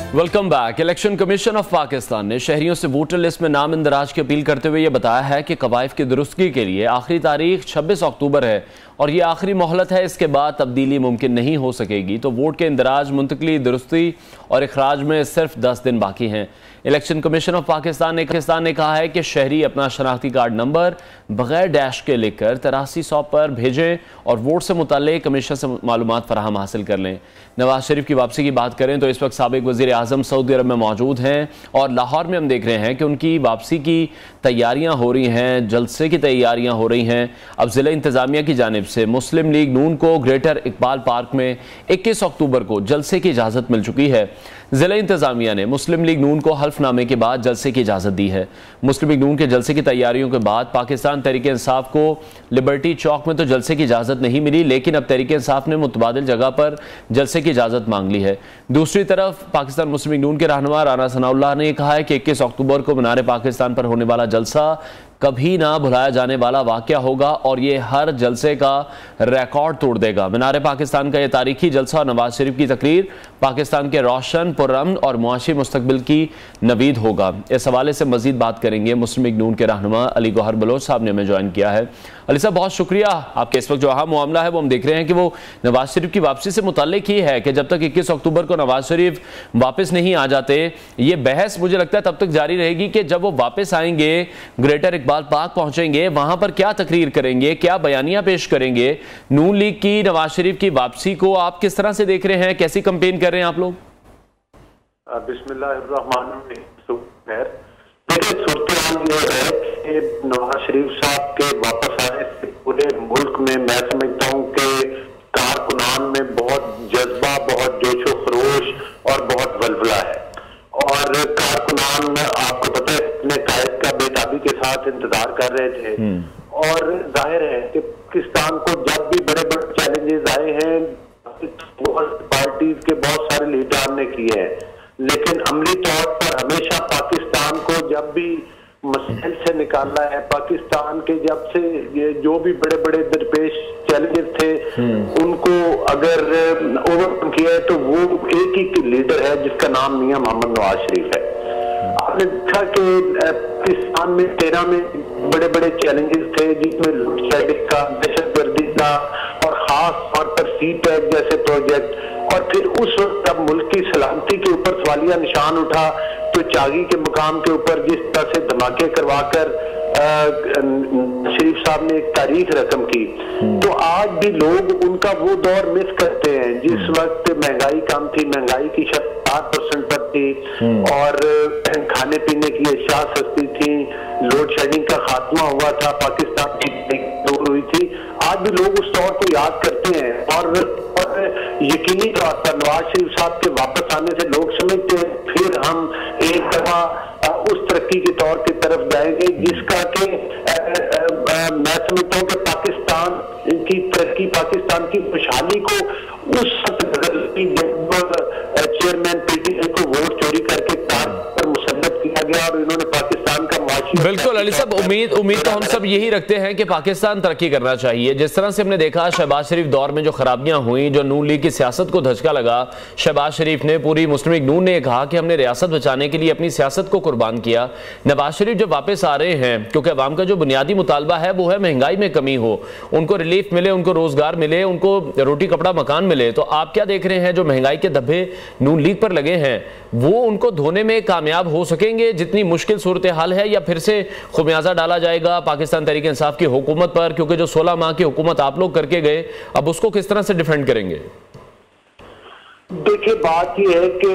Welcome back. Election commission of Pakistan ने शहरियों से वोटर लिस्ट में नाम इंदराज की अपील करते हुए यह बताया है कि कवायद की दुरुस्ती के लिए आखिरी तारीख 26 अक्टूबर है और ये आखिरी मोहलत है। इसके बाद तब्दीली मुमकिन नहीं हो सकेगी। तो वोट के इंदराज, मुंतकली, दुरुस्ती और इखराज में सिर्फ 10 दिन बाकी हैं। इलेक्शन कमीशन ऑफ पाकिस्तान ने कहा है कि शहरी अपना शनाख्ती कार्ड नंबर बगैर डैश के लिखकर 8300 पर भेजें और वोट से मुताल्लिक कमीशन से मालूमात फराहम हासिल कर लें। नवाज शरीफ की वापसी की बात करें तो इस वक्त साबिक वज़ीर आज़म सऊदी अरब में मौजूद हैं और लाहौर में हम देख रहे हैं कि उनकी वापसी की तैयारियां हो रही हैं, जलसे की तैयारियां हो रही हैं। अब ज़िला इंतज़ामिया की जानिब से मुस्लिम लीग नून को ग्रेटर इकबाल पार्क में 21 अक्टूबर को जलसे की इजाज़त मिल चुकी है। ज़िला इंतज़ामिया ने मुस्लिम लीग नून को हल्फनामे के बाद जलसे की इजाज़त दी है। मुस्लिम लीग नून के जलसे की तैयारियों के बाद पाकिस्तान तहरीक इंसाफ को लिबर्टी चौक में तो जलसे की इजाज़त नहीं मिली, लेकिन अब तहरीक इंसाफ ने मुतबादिल जगह पर जलसे की इजाज़त मांग ली है। दूसरी तरफ पाकिस्तान मुस्लिम लीग नून के रहनुमा राना सनाउल्लाह ने कहा है कि 21 अक्टूबर को मीनार पाकिस्तान पर होने वाला जलसा कभी ना भुलाया जाने वाला वाक़या होगा और ये हर जलसे का रिकॉर्ड तोड़ देगा। मीनार पाकिस्तान का यह तारीखी जलसा और नवाज शरीफ की तकरीर पाकिस्तान के रोशन, पुरअमन और मुआशी मुस्तकबिल की नवीद होगा। इस हवाले से मजीद बात करेंगे। मुस्लिम लीग नून के रहनुमा अली गौहर बलोच साहब ने हमें ज्वाइन किया है। अली साहब, बहुत शुक्रिया। आपके इस वक्त जो अहम मामला है वो हम देख रहे हैं कि वो नवाज शरीफ की वापसी से मुताल्लिक ही है कि जब तक 21 अक्टूबर को नवाज शरीफ वापस नहीं आ जाते, ये बहस मुझे लगता है तब तक जारी रहेगी कि जब वो वापस आएंगे, ग्रेटर इकबाल पार्क पहुंचेंगे, वहां पर क्या तकरीर करेंगे, क्या बयानियां पेश करेंगे। नून लीग की नवाज शरीफ की वापसी को आप किस तरह से देख रहे हैं, कैसी कंपेन कर रहे हैं आप लोग? बिस्मिल्लाहिर्रहमानिर्रहीम। देखिए, सूरत ये है कि नवाज शरीफ साहब के वापस आने से पूरे मुल्क में मैं समझता हूँ कि कारकुनान में बहुत जज्बा, बहुत जोशो खरोश और बहुत वलवला है। और कारकुनान में आपको पता है अपने कायद का बेताबी के साथ इंतजार कर रहे थे और जाहिर है कि पाकिस्तान को जब भी बड़े बड़े चैलेंजेस आए हैं, पार्टीज के बहुत सारे लीडर ने किए हैं, लेकिन अमली तौर पर हमेशा पाकिस्तान को जब भी मसले से निकाला है, पाकिस्तान के जब से ये जो भी बड़े बड़े दरपेश चैलेंजेस थे उनको अगर ओवरकम किया है तो वो एक ही लीडर है जिसका नाम मियां मोहम्मद नवाज शरीफ है। आपने देखा कि पाकिस्तान में 13 में बड़े बड़े चैलेंजेस थे जिसमें लूट शेडिंग का, दहशतगर्दी का और खास तौर पर सीपैक जैसे प्रोजेक्ट, और फिर उस वक्त जब मुल्क की सलामती के ऊपर सवालिया निशान उठा तो चागी के मुकाम के ऊपर जिस तरह से धमाके करवाकर शरीफ साहब ने एक तारीख रकम की, तो आज भी लोग उनका वो दौर मिस करते हैं जिस वक्त महंगाई कम थी, महंगाई की शर्त 7% पर थी और खाने पीने की अशिया सस्ती थी, लोड शेडिंग का खात्मा हुआ था, पाकिस्तान की दूर हुई थी। आज भी लोग उस दौर को याद करते हैं और यकीनी तौर पर नवाज शरीफ साहब के वापस आने से लोग समझते हैं फिर हम एक दफा उस तरक्की के तौर की तरफ जाएंगे जिसका कि मैं समझता हूँ कि पाकिस्तान की तरक्की, पाकिस्तान की खुशहाली को उस चेयरमैन पीटीआई को वोट चोरी करके पर मुसल्लत किया गया और इन्होंने पाकिस्तान का बिल्कुल अली साहब, उम्मीद तो हम सब यही रखते हैं कि पाकिस्तान तरक्की करना चाहिए। जिस तरह से हमने देखा शहबाज शरीफ दौर में जो खराबियां हुई, जो नून लीग की सियासत को धचका लगा, शहबाज शरीफ ने, पूरी मुस्लिम लीग नून ने कहा कि हमने रियासत बचाने के लिए अपनी सियासत को कुर्बान किया। नवाज शरीफ जब वापस आ रहे हैं, क्योंकि अवाम का जो बुनियादी मुतालबा है वो है महंगाई में कमी हो, उनको रिलीफ मिले, उनको रोजगार मिले, उनको रोटी कपड़ा मकान मिले, तो आप क्या देख रहे हैं जो महंगाई के धब्बे नून लीग पर लगे हैं वो उनको धोने में कामयाब हो सकेंगे जितनी मुश्किल सूरत हाल है, या फिर से खुमियाजा डाला जाएगा पाकिस्तान तहरीक इंसाफ की हुकूमत पर, क्योंकि जो 16 माह की हुकूमत आप लोग करके गए अब उसको किस तरह से डिफेंड करेंगे? देखिए, बात यह है कि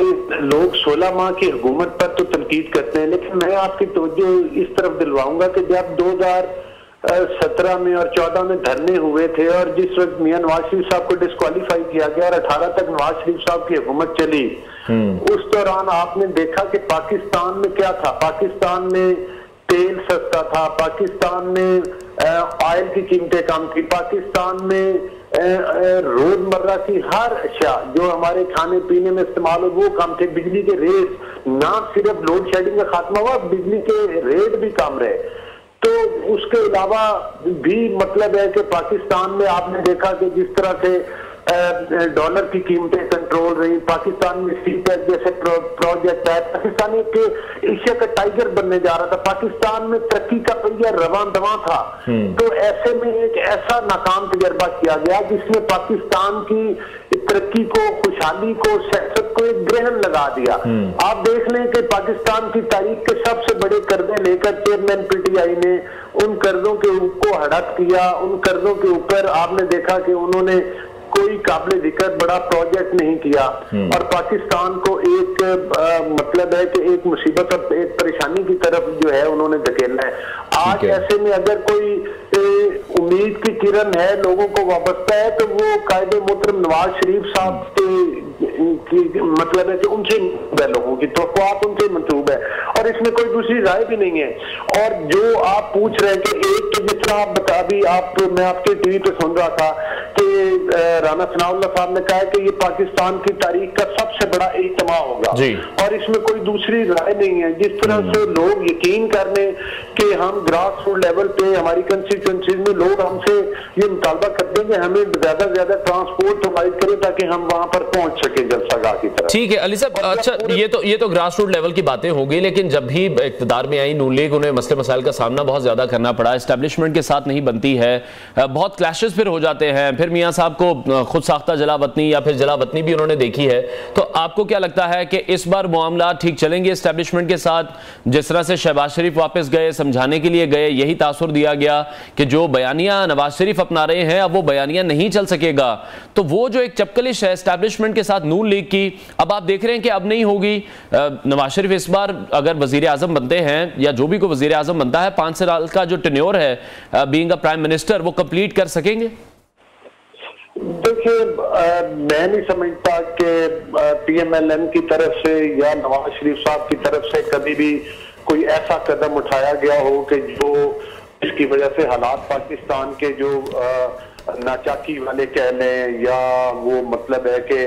लोग 16 माह की हुकूमत पर तो तनकीद करते हैं, लेकिन मैं आपकी तवज्जो इस तरफ दिलवाऊंगा कि जब 2017 में और 14 में धरने हुए थे और जिस वक्त मियां नवाज शरीफ साहब को डिस्क्वालीफाई किया गया और 18 तक नवाज शरीफ साहब की हुकूमत चली, उस दौरान आपने देखा कि पाकिस्तान में क्या था। पाकिस्तान में तेल सस्ता था, पाकिस्तान में ऑयल की कीमतें कम थी, पाकिस्तान में रोजमर्रा की हर अशिया जो हमारे खाने पीने में इस्तेमाल हो वो कम थे, बिजली के रेट, ना सिर्फ लोड शेडिंग का खात्मा हुआ, बिजली के रेट भी कम रहे। तो उसके अलावा भी मतलब है कि पाकिस्तान में आपने देखा कि जिस तरह से डॉलर की कीमतें कंट्रोल रही, पाकिस्तान में सीपेक जैसे प्रोजेक्ट है, पाकिस्तान एक एशिया का टाइगर बनने जा रहा था, पाकिस्तान में तरक्की का पहिया रवां दवां था। तो ऐसे में एक ऐसा नाकाम तजर्बा किया गया जिसमें पाकिस्तान की तरक्की को, खुशहाली को, सियासत को एक ग्रहण लगा दिया। आप देख लें कि पाकिस्तान की तारीख के सबसे बड़े कर्जे लेकर चेयरमैन पीटीआई ने उन कर्जों के को हड़प किया। उन कर्जों के ऊपर आपने देखा कि उन्होंने कोई काबिल जिक्र बड़ा प्रोजेक्ट नहीं किया और पाकिस्तान को एक मतलब है कि एक मुसीबत और एक परेशानी की तरफ जो है उन्होंने धकेलना है। आज ऐसे में अगर कोई उम्मीद की किरण है, लोगों को वाबस्ता है, तो वो कायदे मोहतरम नवाज शरीफ साहब की मतलब है कि उनसे लोगों की तो आप उनसे मंसूब है और इसमें कोई दूसरी राय भी नहीं है। और जो आप पूछ रहे हैं कि एक तो जिस तरह आप बता, अभी मैं आपके टीवी पे सुन रहा था कि राना सनाउल्लाह साहब ने कहा है कि ये पाकिस्तान की तारीख का सबसे बड़ा इज्तिमा होगा और इसमें कोई दूसरी राय नहीं है। जिस तरह से लोग यकीन कर लें कि हम ग्रास रूट लेवल पे हमारी कंस्टिट्यूएंसी में लोग हमसे ये मुतालबा करते हैं कि हमें ज्यादा से ज्यादा ट्रांसपोर्ट प्रोवाइड करें ताकि हम वहां पर पहुंच सके जलसागाह की तरफ। ठीक है अली साहब, अच्छा ये तो ग्रास रूट लेवल की बातें हो गई, लेकिन जब भी इक़्तिदार में आई नून लीग, उन्हें मसले मसाइल का सामना बहुत ज्यादा करना पड़ा, एस्टेब्लिशमेंट के साथ नहीं बनती है, बहुत क्लैशेस फिर हो जाते हैं, फिर मियां साहब को खुद साख्ता जलावतनी या फिर जलावतनी भी उन्होंने देखी है। तो आपको क्या लगता है कि इस बार मामला ठीक चलेंगे एस्टेब्लिशमेंट के साथ? जिस तरह से शहबाज शरीफ वापस गए, समझाने के लिए गए, यही तासुर दिया गया कि जो बयानिया नवाज शरीफ अपना रहे हैं अब वो बयानिया नहीं चल सकेगा, तो वो जो एक चपकलिश है एस्टेब्लिशमेंट के साथ नून लीग की, अब आप देख रहे हैं कि अब नहीं होगी। नवाज शरीफ इस बार अगर वजीर आजम बनते हैं या जो भी कोई वजीर आजम बनता है, 5 साल का जो टेन्योर है बीइंग अ प्राइम मिनिस्टर, वो कंप्लीट कर सकेंगे? देखिए, मैं नहीं समझता कि पीएमएलएन की तरफ से या नवाज शरीफ साहब की तरफ से कभी भी कोई ऐसा कदम उठाया गया हो कि जो इसकी वजह से हालात पाकिस्तान के जो नाचाकी वाले कह लें या वो मतलब है कि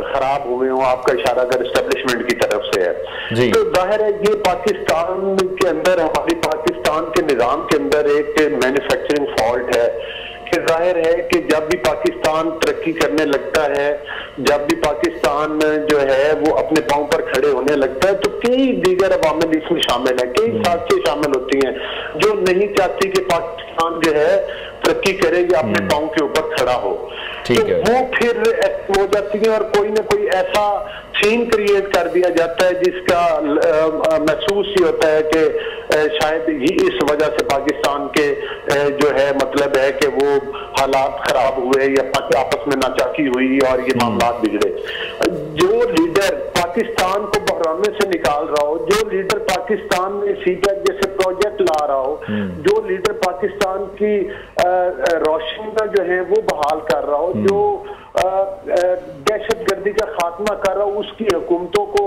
खराब हुए हो। आपका इशारा अगर एस्टेब्लिशमेंट की तरफ से है तो जाहिर है ये पाकिस्तान के अंदर, हमारी पाकिस्तान के निजाम के अंदर एक मैन्युफैक्चरिंग फॉल्ट है कि जाहिर है कि जब भी पाकिस्तान तरक्की करने लगता है, जब भी पाकिस्तान जो है वो अपने पांव पर खड़े होने लगता है, तो कई दीगर अवामिल इसमें शामिल है, कई साजिशें शामिल होती हैं जो नहीं चाहती कि पाकिस्तान जो है तरक्की करे या अपने पांव के ऊपर खड़ा हो। तो वो फिर हो जाती है और कोई ना कोई ऐसा सीन क्रिएट कर दिया जाता है जिसका महसूस ही होता है कि शायद इस वजह से पाकिस्तान के जो है मतलब है कि वो हालात खराब हुए या आपस में नाचाकी हुई और ये मामला बिगड़े। जो लीडर पाकिस्तान को बहराने से निकाल रहा हो, जो लीडर पाकिस्तान में सीपेक जैसे प्रोजेक्ट ला रहा हो, जो लीडर पाकिस्तान की रोशनी का जो है वो बहाल कर रहा हो, जो दहशतगर्दी का खात्मा कर रहा हो, उसकी हुकूमतों को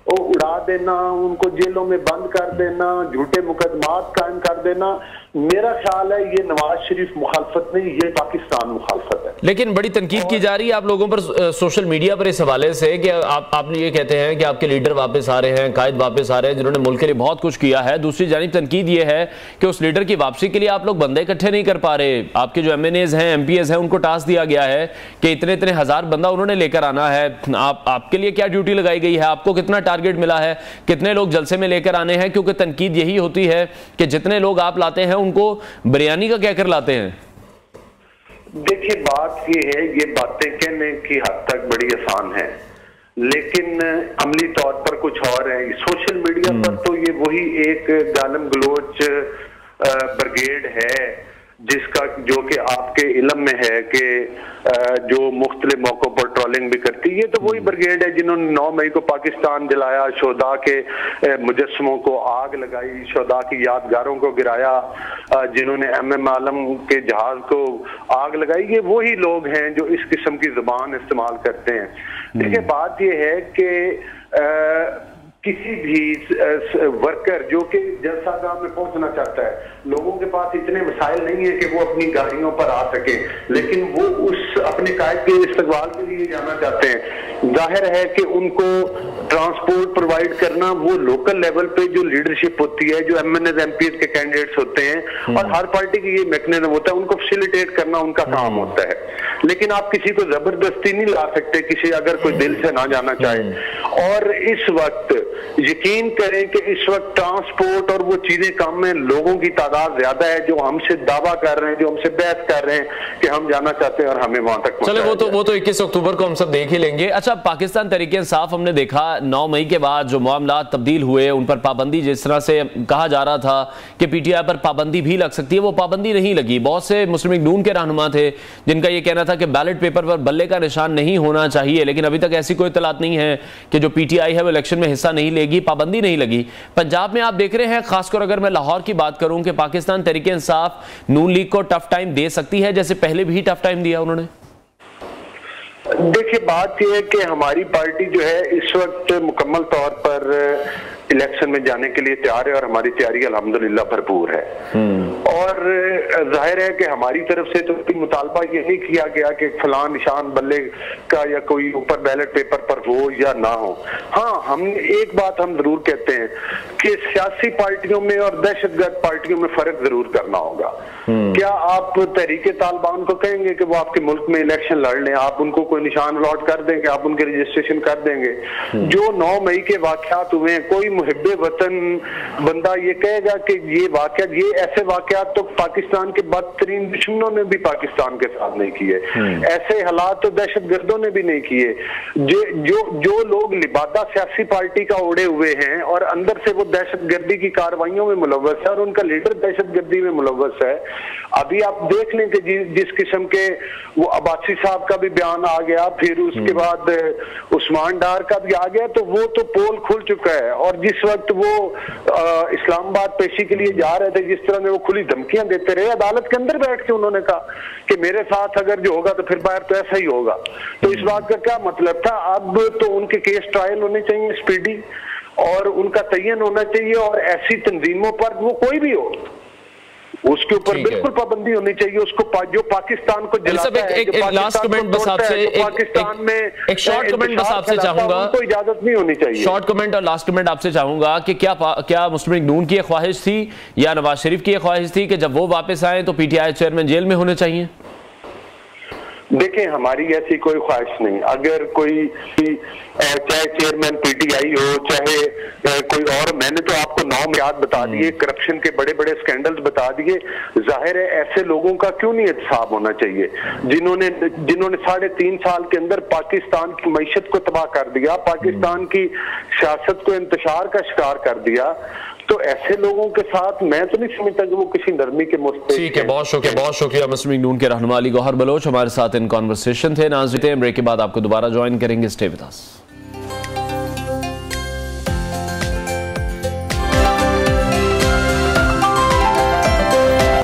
उड़ा देना, उनको जेलों में बंद कर देना, झूठे मुकदमात कायम कर देना, मेरा ख्याल है ये नवाज शरीफ मुखालफत नहीं, ये पाकिस्तान मुखालफत है। लेकिन बड़ी तनकीद की जा रही है आप लोगों पर सोशल मीडिया पर इस हवाले से कि आप ये कहते हैं कि आपके लीडर वापस आ रहे हैं, कायद वापस आ रहे हैं जिन्होंने मुल्क के लिए बहुत कुछ किया है। दूसरी जानिब तनकीद ये है कि उस लीडर की वापसी के लिए आप लोग बंदे इकट्ठे नहीं कर पा रहे। आपके जो MNAs हैं, MPs हैं, उनको टास्क दिया गया है कि इतने इतने हजार बंदा उन्होंने लेकर आना है। आपके लिए क्या ड्यूटी लगाई गई है? आपको कितना टारगेट मिला है? कितने लोग जलसे में लेकर आने हैं? क्योंकि तनकीद यही होती है कि जितने लोग आप लाते हैं उनको बिरयानी का कहकर लाते हैं। देखिए, बात ये है, ये बातें कहने की हद तक बड़ी आसान है लेकिन अमली तौर पर कुछ और है। सोशल मीडिया पर तो ये वही एक गालम गलोच ब्रिगेड है जिसका जो कि आपके इल्म में है कि जो मुख्तलिफ मौकों पर ट्रोलिंग भी करती है। ये तो वही ब्रिगेड है जिन्होंने 9 मई को पाकिस्तान जलाया, शोदा के मुजस्समों को आग लगाई, शोदा की यादगारों को गिराया, जिन्होंने MM आलम के जहाज को आग लगाई। ये वही लोग हैं जो इस किस्म की जुबान इस्तेमाल करते हैं। देखिए, बात यह है कि किसी भी वर्कर जो कि जलसागाह में पहुंचना चाहता है, लोगों के पास इतने वसाइल नहीं है कि वो अपनी गाड़ियों पर आ सके, लेकिन वो उस अपने कायद के इस्तकबाल के लिए जाना चाहते हैं। जाहिर है कि उनको ट्रांसपोर्ट प्रोवाइड करना वो लोकल लेवल पे जो लीडरशिप होती है, जो MNS MPs के कैंडिडेट्स होते हैं और हर पार्टी की ये मैकेनिज्म होता है, उनको फैसिलिटेट करना उनका काम होता है। लेकिन आप किसी को जबरदस्ती नहीं ला सकते, किसी अगर कोई दिल से ना जाना चाहे। और इस वक्त यकीन करें कि इस वक्त ट्रांसपोर्ट और वो चीजें कम है, लोगों की तादाद ज्यादा है जो हमसे दावा कर रहे हैं, जो हमसे बहस कर रहे हैं कि हम जाना चाहते हैं और हमें वहां तक। चले वो तो 21 अक्टूबर को हम सब देख ही लेंगे। अच्छा, पाकिस्तान तहरीक इंसाफ हमने देखा 9 मई के बाद जो मामला तब्दील हुए, उन पर पाबंदी जिस तरह से कहा जा रहा था कि PTI पर पाबंदी भी लग सकती है, वो पाबंदी नहीं लगी। बहुत से मुस्लिम लीग नून के रहनुमा थे जिनका यह कहना था कि बैलेट पेपर पर बल्ले का निशान नहीं होना चाहिए, लेकिन अभी तक ऐसी कोई इत्तलात नहीं है कि जो PTI है वो इलेक्शन में हिस्सा नहीं लेगी, पाबंदी नहीं लगी। पंजाब में आप देख रहे हैं, खासकर अगर मैं लाहौर की बात करूं, कि पाकिस्तान तहरीक इंसाफ नून लीग को टफ टाइम दे सकती है जैसे पहले भी टफ टाइम दिया उन्होंने। देखिए, बात यह है कि हमारी पार्टी जो है इस वक्त मुकम्मल तौर पर इलेक्शन में जाने के लिए तैयार है और हमारी तैयारी अल्हम्दुलिल्लाह भरपूर है। और जाहिर है कि हमारी तरफ से तो कोई मुतालबा ये नहीं किया गया कि फलां निशान बल्ले का या कोई ऊपर बैलेट पेपर पर हो या ना हो। हाँ, हम एक बात हम जरूर कहते हैं कि सियासी पार्टियों में और दहशतगर्द पार्टियों में फर्क जरूर करना होगा। क्या आप तहरीके तालिबान को कहेंगे कि वो आपके मुल्क में इलेक्शन लड़ लें, आप उनको कोई निशान अलॉट कर देंगे, आप उनके रजिस्ट्रेशन कर देंगे? जो 9 मई के वाकयात हुए, कोई मुहिब्बे वतन बंदा ये कहेगा कि ये ऐसे वाकयात तो पाकिस्तान के बदतरीन दुश्मनों ने भी पाकिस्तान के साथ नहीं किए, ऐसे हालात तो दहशतगर्दों ने भी नहीं किए। जो लोग लिबादा सियासी पार्टी का ओढ़े हुए हैं और अंदर से वो दहशतगर्दी की कार्रवाइयों में मुलव्वस है और उनका लीडर दहशतगर्दी में मुलव्वस है। अभी आप देख लें कि जिस किस्म के वो अब्बासी साहब का भी बयान आ गया, फिर उसके बाद उस्मान डार का भी आ गया, तो वो तो पोल खुल चुका है। और जिस वक्त वो इस्लामाबाद पेशी के लिए जा रहे थे, जिस तरह से वो खुली धमकियां देते रहे, अदालत के अंदर बैठ के उन्होंने कहा कि मेरे साथ अगर जो होगा तो फिर बाहर तो ऐसा ही होगा। तो इस बात का क्या मतलब था? अब तो उनके केस ट्रायल होने चाहिए स्पीडी, और उनका तयन होना चाहिए, और ऐसी तंजीमों पर वो कोई भी हो उसके ऊपर बिल्कुल पाबंदी होनी चाहिए। उसको जो पाकिस्तान को जलाता है, एक लास्ट कमेंट बस आपसे, पाकिस्तान में एक शॉर्ट कमेंट बस आपसे चाहूंगा, उनको इजाजत नहीं होनी चाहिए। शॉर्ट कमेंट और लास्ट कमेंट आपसे चाहूंगा कि क्या मुस्लिम लीग नून की ख्वाहिश थी या नवाज शरीफ की ख्वाहिश थी कि जब वो वापस आए तो PTI चेयरमैन जेल में होने चाहिए? देखें, हमारी ऐसी कोई ख्वाहिश नहीं। अगर कोई चाहे चेयरमैन PTI हो, चाहे कोई और, मैंने तो आपको 9 याद बता दिए, करप्शन के बड़े बड़े स्कैंडल्स बता दिए। जाहिर है ऐसे लोगों का क्यों नहीं एहतसाब होना चाहिए जिन्होंने 3.5 साल के अंदर पाकिस्तान की मईशत को तबाह कर दिया, पाकिस्तान की सियासत को इंतशार का शिकार कर दिया। तो ऐसे लोगों के साथ मैं तो नहीं समझता कि वो किसी नरमी के मुस्तैद। ठीक है, बहुत शुक्रिया। मुस्लिम लीग नून के रहनुमा अली गौहर बलोच हमारे साथ इन कॉन्वर्सेशन थे। नाज़रीन, ब्रेक के बाद आपको दोबारा ज्वाइन करेंगे। Stay with us.